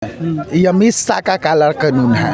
ये अमित शाह का काला कानून है।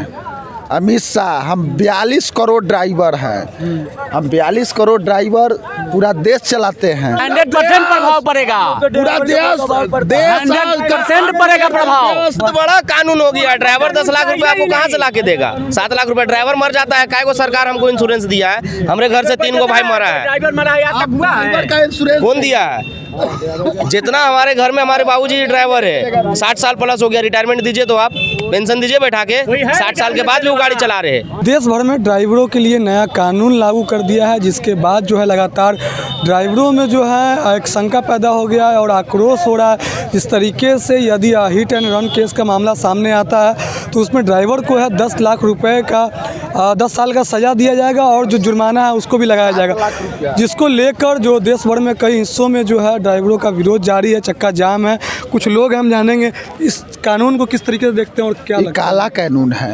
अमित शाह, हम 42 करोड़ ड्राइवर हैं। हम 42 करोड़ ड्राइवर पूरा देश चलाते हैं। 100% प्रभाव पड़ेगा। पूरा देश 100% पड़ेगा प्रभाव। तो बड़ा कानून हो गया। ड्राइवर 10 लाख रुपए आपको कहाँ से लाके देगा? 7 लाख रुपए ड्राइवर मर जाता है। काय को सरकार हमको इंश्योरेंस दिया है? हमरे घर से 3 गो भाई मरा है। ड्राइवर मरा है, आज तक हुआ है? का इंश्योरेंस कौन दिया है? जितना हमारे घर में हमारे बाबूजी ड्राइवर है, 60 साल प्लस हो गया। रिटायरमेंट दीजिए तो आप, पेंशन दीजिए बैठा के। 60 साल के बाद भी वो गाड़ी चला रहे हैं। देश भर में ड्राइवरों के लिए नया कानून लागू कर दिया है, जिसके बाद जो है लगातार ड्राइवरों में जो है एक शंका पैदा हो गया है और आक्रोश हो रहा है। इस तरीके से यदि हिट एंड रन केस का मामला सामने आता है तो उसमें ड्राइवर को है 10 लाख रुपए का 10 साल का सज़ा दिया जाएगा और जो जुर्माना है उसको भी लगाया जाएगा, जिसको लेकर जो देश भर में कई हिस्सों में जो है ड्राइवरों का विरोध जारी है, चक्का जाम है। कुछ लोग हम जानेंगे इस कानून को किस तरीके से देखते हैं और क्या ये काला कानून है।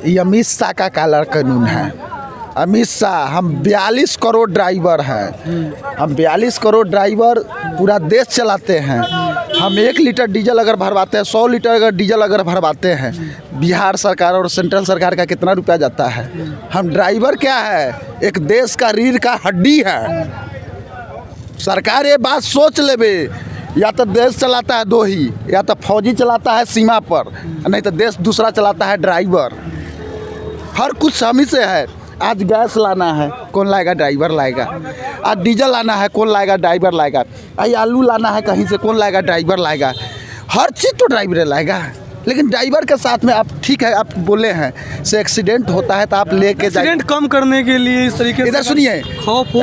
ये अमित शाह का काला कानून है। अमित शाह, हम 42 करोड़ ड्राइवर हैं। हम 42 करोड़ ड्राइवर पूरा देश चलाते हैं। हम 1 लीटर डीजल अगर भरवाते हैं, 100 लीटर अगर डीजल अगर भरवाते हैं, बिहार सरकार और सेंट्रल सरकार का कितना रुपया जाता है? हम ड्राइवर क्या है? एक देश का रीढ़ का हड्डी है। सरकार ये बात सोच लेवे, या तो देश चलाता है 2 ही, या तो फौजी चलाता है सीमा पर, नहीं तो देश दूसरा चलाता है ड्राइवर। हर कुछ हम ही से है। आज गैस लाना है, कौन लाएगा? ड्राइवर लाएगा। आज डीजल लाना है, कौन लाएगा? ड्राइवर लाएगा। आज आलू लाना है कहीं से, कौन लाएगा? ड्राइवर लाएगा। हर चीज़ तो ड्राइवर लाएगा। लेकिन ड्राइवर के साथ में आप ठीक है, आप बोले हैं से एक्सीडेंट होता है तो आप लेके एक्सीडेंट कम करने के लिए इस तरीके से इधर सुनिए, खौफ हो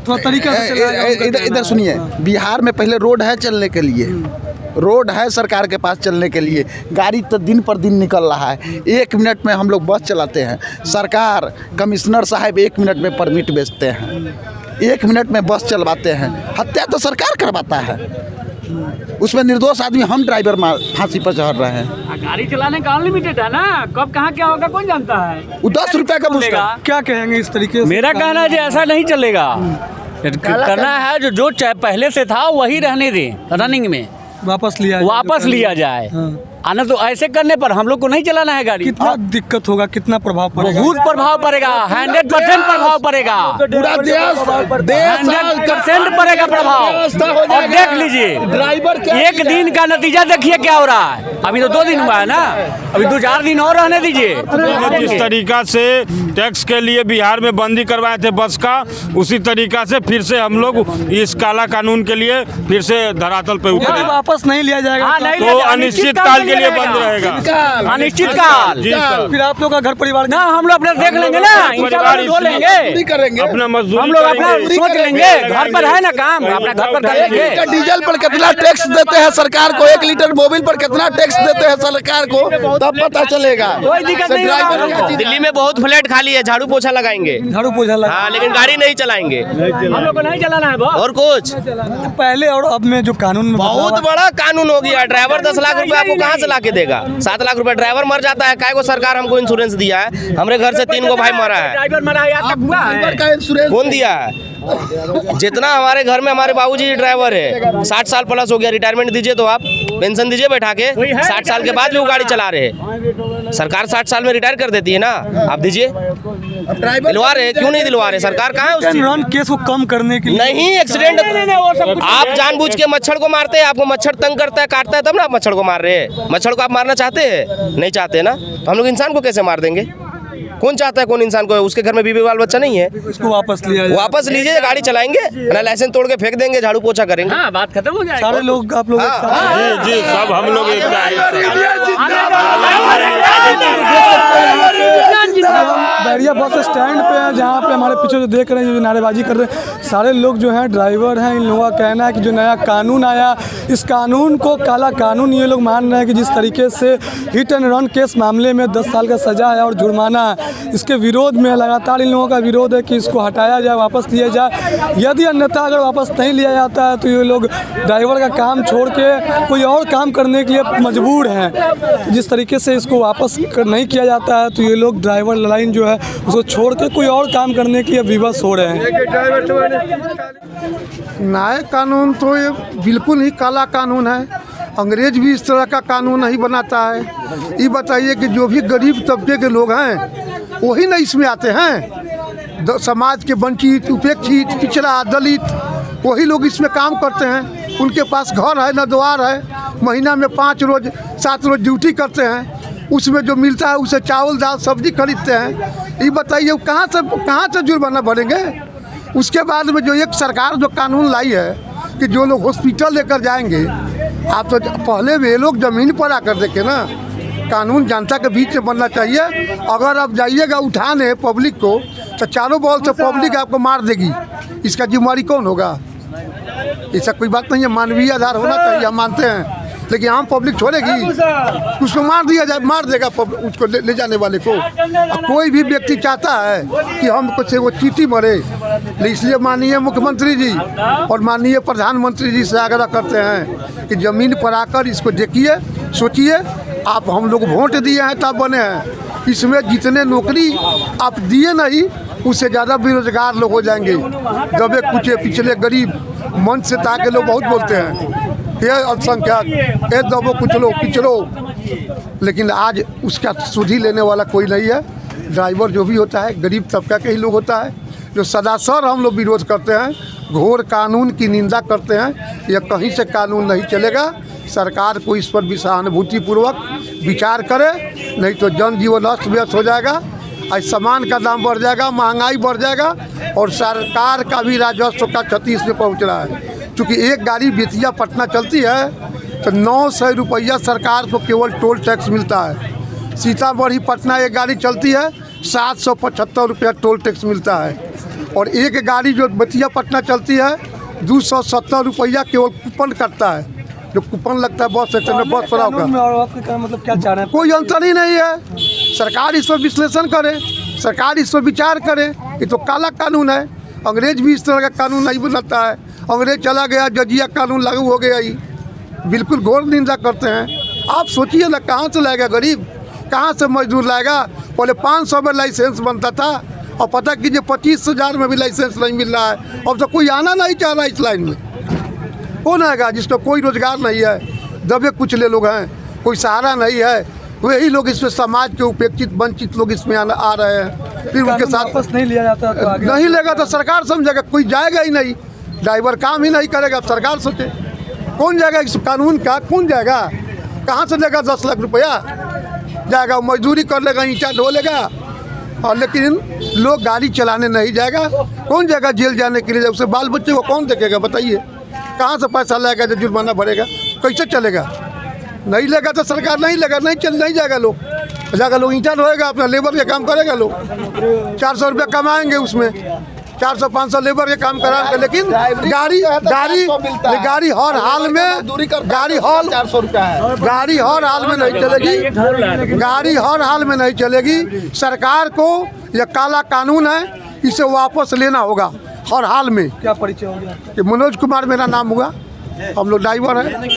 थोड़ा तरीका से इधर सुनिए। बिहार में पहले रोड है चलने के लिए, रोड है सरकार के पास चलने के लिए। गाड़ी तो दिन पर दिन निकल रहा है। 1 मिनट में हम लोग बस चलाते हैं। सरकार, कमिश्नर साहब 1 मिनट में परमिट बेचते हैं, 1 मिनट में बस चलवाते हैं। हत्या तो सरकार करवाता है, उसमें निर्दोष आदमी हम ड्राइवर फांसी पर चढ़ रहे हैं। गाड़ी चलाने का अनलिमिटेड है ना, कब कहाँ क्या होगा कौन जानता है। वो 10 रुपया का मुश्किल। क्या कहेंगे इस तरीके से? मेरा कहना है ऐसा नहीं चलेगा। करना है जो पहले से था वही रहने दें, रनिंग में वापस लिया जाए। आना तो ऐसे करने पर हम लोग को नहीं चलाना है गाड़ी। कितना दिक्कत होगा, कितना प्रभाव पड़ेगा? बहुत प्रभाव पड़ेगा। 100% प्रभाव पड़ेगा। पूरा देश 100% पड़ेगा प्रभाव। और देख लीजिए ड्राइवर क्या, 1 दिन का नतीजा देखिए क्या हो रहा है। अभी तो 2 दिन हुआ है ना, अभी 2-4 दिन और रहने दीजिए। जिस तरीका से टैक्स के लिए बिहार में बंदी करवाए थे बस का, उसी तरीका से फिर से हम लोग इस काला कानून के लिए फिर से धरातल पे उतरे। वापस नहीं लिया जाएगा तो अनिश्चित काल के लिए बंद रहेगा। अनिश्चित काल। जी सर। फिर आप लोग का घर परिवार ना हम लोग अपना देख लेंगे ना, परिवार लेंगे करेंगे अपना मजदूरी हम लोग अपना करेंगे। सोच लेंगे। घर पर है ना काम, अपना घर पर कर लेंगे। डीजल पर कितना टैक्स देते हैं सरकार को? 1 लीटर मोबिल पर कितना टैक्स देते हैं सरकार को? तब पता चलेगा। कोई दिक्कत नहीं होगा। दिल्ली में बहुत फ्लैट खाली है, झाड़ू पोछा लगाएंगे। झाड़ू पोछा लगा। हाँ, लेकिन गाड़ी नहीं चलाएंगे। हम लोग को नहीं चलाना है और कुछ पहले और अब में जो कानून में बहुत बड़ा कानून हो गया। ड्राइवर 10 लाख रुपए आपको कहाँ से लाके देगा? 7 लाख रुपए ड्राइवर मर जाता है। काय को सरकार हमको इंश्योरेंस दिया है? हमरे घर से 3 गो भाई मरा है। ड्राइवर मरा है, आज तक हुआ है? का इंश्योरेंस कौन दिया है? जितना हमारे घर में हमारे बाबूजी ड्राइवर है, 60 साल प्लस हो गया। रिटायरमेंट दीजिए तो आप, पेंशन दीजिए बैठा के। 60 साल के बाद भी वो गाड़ी चला रहे हैं। सरकार 60 साल में रिटायर कर देती है ना, आप दीजिए। दिलवा रहे, क्यों नहीं दिलवा रहे? सरकार कहाँ है उस चीज? रन केस को कम करने के लिए नहीं, एक्सीडेंट आप जानबूझ के मच्छर को मारते हैं। आपको मच्छर तंग करता है, काटता है, तब ना आप मच्छर को मार रहे हैं। मच्छर को आप मारना चाहते हैं? नहीं चाहते ना, तो हम लोग इंसान को कैसे मार देंगे? कौन चाहता है? कौन इंसान को? उसके घर में बीवी बाल बच्चा नहीं है, इसको वापस लिया जाए। वापस लीजिए, गाड़ी चलाएंगे ना, लाइसेंस तोड़ के फेंक देंगे, झाड़ू पोछा करेंगे। हाँ, बात खत्म हो जाएगी। सारे लोग आप लोग जी जी, सब हम लोग एक बैरिया बस स्टैंड पे है, जहाँ पे हमारे पीछे जो देख रहे हैं, जो नारेबाजी कर रहे हैं, सारे लोग जो हैं ड्राइवर हैं। इन लोगों का कहना है कि जो नया कानून आया, इस कानून को काला कानून ये लोग मान रहे हैं कि जिस तरीके से हिट एंड रन केस मामले में 10 साल का सजा है और जुर्माना है, इसके विरोध में लगातार इन लोगों का विरोध है कि इसको हटाया जाए, वापस लिया जाए। यदि अन्यथा अगर वापस नहीं लिया जाता है तो ये लोग ड्राइवर का काम छोड़ के कोई और काम करने के लिए मजबूर हैं। जिस तरीके से इसको वापस नहीं किया जाता है तो ये लोग ड्राइवर लाइन जो है उसको छोड़ के कोई और काम करने के लिए विवश हो रहे हैं। नया कानून तो ये बिल्कुल ही काला कानून है। अंग्रेज भी इस तरह का कानून नहीं बनाता है। ये बताइए कि जो भी गरीब तबके के लोग हैं वही ना इसमें आते हैं, समाज के वंचित, उपेक्षित, पिछड़ा, दलित, वही लोग इसमें काम करते हैं। उनके पास घर है न द्वार है, महीना में 5 रोज 7 रोज ड्यूटी करते हैं, उसमें जो मिलता है उसे चावल दाल सब्जी खरीदते हैं। ये बताइए कहाँ से जुर्माना भरेंगे? उसके बाद में जो एक सरकार जो कानून लाई है कि जो लोग हॉस्पिटल लेकर जाएंगे, आप तो पहले वे लोग ज़मीन पर आकर देखें ना, कानून जनता के बीच में बनना चाहिए। अगर आप जाइएगा उठाने पब्लिक को तो चारों बॉल से पब्लिक आपको मार देगी, इसका जिम्मेवारी कौन होगा? ऐसा कोई बात नहीं है, मानवीय आधार होना चाहिए, हम मानते हैं, लेकिन आम पब्लिक छोड़ेगी? उसको मार दिया जाए, मार देगा उसको ले जाने वाले को। कोई भी व्यक्ति चाहता है कि हम कुछ वो चींटी मरे, इसलिए माननीय मुख्यमंत्री जी और माननीय प्रधानमंत्री जी से आग्रह करते हैं कि ज़मीन पर आकर इसको देखिए, सोचिए। आप हम लोग वोट दिए हैं तब बने हैं, इसमें जितने नौकरी आप दिए नहीं उससे ज़्यादा बेरोजगार लोग हो जाएंगे। दबे कुचे पिछले गरीब मन से ताके लोग बहुत बोलते हैं, ये अल्पसंख्यक, ये दबो कुचलो पिछड़ो, लेकिन आज उसका सुधी लेने वाला कोई नहीं है। ड्राइवर जो भी होता है गरीब तबका के ही लोग होता है, जो सदासर हम लोग विरोध करते हैं, घोर कानून की निंदा करते हैं। यह कहीं से कानून नहीं चलेगा। सरकार को इस पर सहानुभूतिपूर्वक विचार करे, नहीं तो जनजीवन अस्त व्यस्त हो जाएगा, आज सामान का दाम बढ़ जाएगा, महंगाई बढ़ जाएगा और सरकार का भी राजस्व का क्षति इसमें पहुँच रहा है। चूँकि एक गाड़ी बेतिया पटना चलती है तो 900 रुपया सरकार को केवल टोल टैक्स मिलता है। सीतामढ़ी पटना एक गाड़ी चलती है 775 रुपया टोल टैक्स मिलता है, और एक गाड़ी जो बेतिया पटना चलती है 270 रुपया केवल कूपन कटता है, जो कूपन लगता है बस स्टेशन में, बस पड़ा होगा। मतलब क्या चाह रहे हैं? कोई अंतर ही नहीं है। सरकार इस पर विश्लेषण करे, सरकार इस पर विचार करे। ये तो काला कानून है, अंग्रेज भी इस तरह का कानून नहीं बनाता है। अंग्रेज चला गया, जजिया कानून लागू हो गया, ही बिल्कुल घोर निंदा करते हैं। आप सोचिए ना, कहाँ से लाएगा गरीब, कहाँ से मजदूर लाएगा? पहले 500 में लाइसेंस बनता था और पता कीजिए 25,000 में भी लाइसेंस नहीं मिल रहा है। अब तो कोई आना नहीं चाह रहा इस लाइन में। कौन आएगा जिसका कोई रोजगार नहीं है? दबे कुचले लोग हैं, कोई सहारा नहीं है, वही लोग इसमें समाज के उपेक्षित वंचित लोग इसमें आ रहे हैं। फिर उनके साथ वापस नहीं लिया जाता तो आगे नहीं लेगा तो सरकार समझेगा, कोई जाएगा ही नहीं, ड्राइवर काम ही नहीं करेगा। अब सरकार सोचे कौन जाएगा इस कानून का, कौन जाएगा? कहाँ से लेगा 10 लाख रुपया? जाएगा मजदूरी कर लेगा, ईंटा ढो लेगा, और लेकिन लोग गाड़ी चलाने नहीं जाएगा। कौन जाएगा जेल जाने के लिए? उसे बाल बच्चे को कौन देखेगा? बताइए कहाँ से पैसा लाएगा जो जुर्माना भरेगा? कैसे चलेगा? नहीं लेगा तो सरकार नहीं लेगा, नहीं जाएगा लोग, जाएगा लोग ईंटा ढोएगा, अपना लेबर के काम करेगा। लोग 400 रुपया कमाएंगे, उसमें 400-500 लेबर के काम कराएंगे, लेकिन गाड़ी हर हाल में गाड़ी हर हाल में नहीं चलेगी। गाड़ी हर हाल में नहीं चलेगी। सरकार को यह काला कानून है, इसे वापस लेना होगा हर हाल में। क्या परिचय हो गया? कि मनोज कुमार मेरा नाम हुआ, हम लोग ड्राइवर हैं।